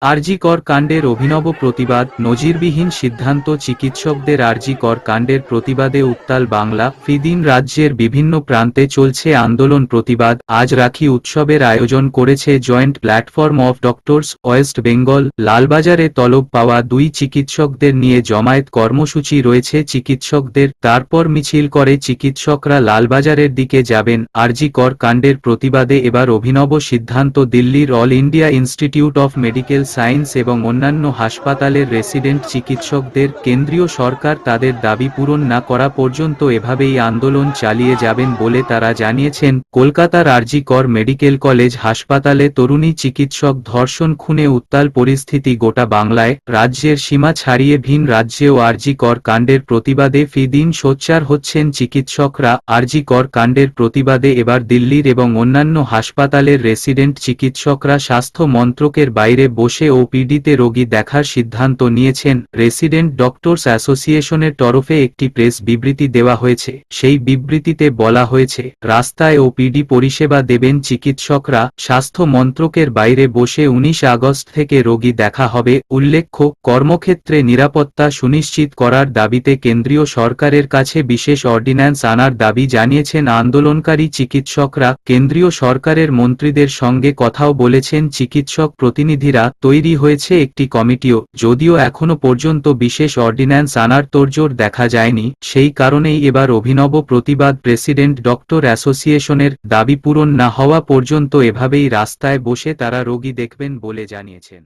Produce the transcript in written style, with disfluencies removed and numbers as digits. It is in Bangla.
আরজি কর কাণ্ডের অভিনব প্রতিবাদ, নজিরবিহীন সিদ্ধান্ত, চিকিৎসকদের আরজি কর কাণ্ডের প্রতিবাদে উত্তাল বাংলা। ফিদিন রাজ্যের বিভিন্ন প্রান্তে চলছে আন্দোলন প্রতিবাদ। আজ রাখি উৎসবের আয়োজন করেছে joint platform of doctors West Bengal. লালবাজারে তলব পাওয়া দুই চিকিৎসকদের নিয়ে জমায়েত কর্মসূচি রয়েছে চিকিৎসকদের, তারপর মিছিল করে চিকিৎসকরা লালবাজারের দিকে যাবেন। আরজি কর কাণ্ডের প্রতিবাদে এবার অভিনব সিদ্ধান্ত দিল্লির all India institute of medical science এবং অন্যান্য হাসপাতালের রেসিডেন্ট চিকিৎসকদের। কেন্দ্রীয় সরকার তাদের দাবি পূরণ না করা পর্যন্ত এভাবেই আন্দোলন চালিয়ে যাবেন বলে তারা জানিয়েছেন। কলকাতার আরজি কর মেডিকেল কলেজ হাসপাতালে তরুণী চিকিৎসক ধর্ষণ খুনে উত্তাল পরিস্থিতি গোটা বাংলায়। রাজ্যের সীমা ছাড়িয়ে ভিন রাজ্যেও আরজি কর কাণ্ডের প্রতিবাদে ফিদিন সোচ্চার হচ্ছেন চিকিৎসকরা। আরজি কর কাণ্ডের প্রতিবাদে এবার দিল্লির এবং অন্যান্য হাসপাতালের রেসিডেন্ট চিকিৎসকরা স্বাস্থ্য মন্ত্রকের বাইরে বসে ওপিডিতে রোগী দেখার সিদ্ধান্ত নিয়েছেন। রেসিডেন্ট ডক্টরস অ্যাসোসিয়েশনের তরফে একটি প্রেস বিবৃতি দেওয়া হয়েছে। সেই বিবৃতিতে বলা হয়েছে, রাস্তায় ওপিডি পরিষেবা দেবেন চিকিৎসকরা। স্বাস্থ্য মন্ত্রকের বাইরে বসে 19 আগস্ট থেকে রোগী দেখা হবে। উল্লেখ্য, কর্মক্ষেত্রে নিরাপত্তা সুনিশ্চিত করার দাবিতে কেন্দ্রীয় সরকারের কাছে বিশেষ অর্ডিন্যান্স আনার দাবি জানিয়েছেন আন্দোলনকারী চিকিৎসকরা। কেন্দ্রীয় সরকারের মন্ত্রীদের সঙ্গে কথাও বলেছেন চিকিৎসক প্রতিনিধিরা। তৈরি হয়েছে একটি কমিটিও, যদিও এখনো পর্যন্ত বিশেষ অর্ডিন্যান্স আনার তোড়জোড় দেখা যায়নি। সেই কারণেই এবার অভিনব প্রতিবাদ। প্রেসিডেন্ট ডক্টর অ্যাসোসিয়েশনের দাবি পূরণ না হওয়া পর্যন্ত এভাবেই রাস্তায় বসে তারা রোগী দেখবেন বলে জানিয়েছেন।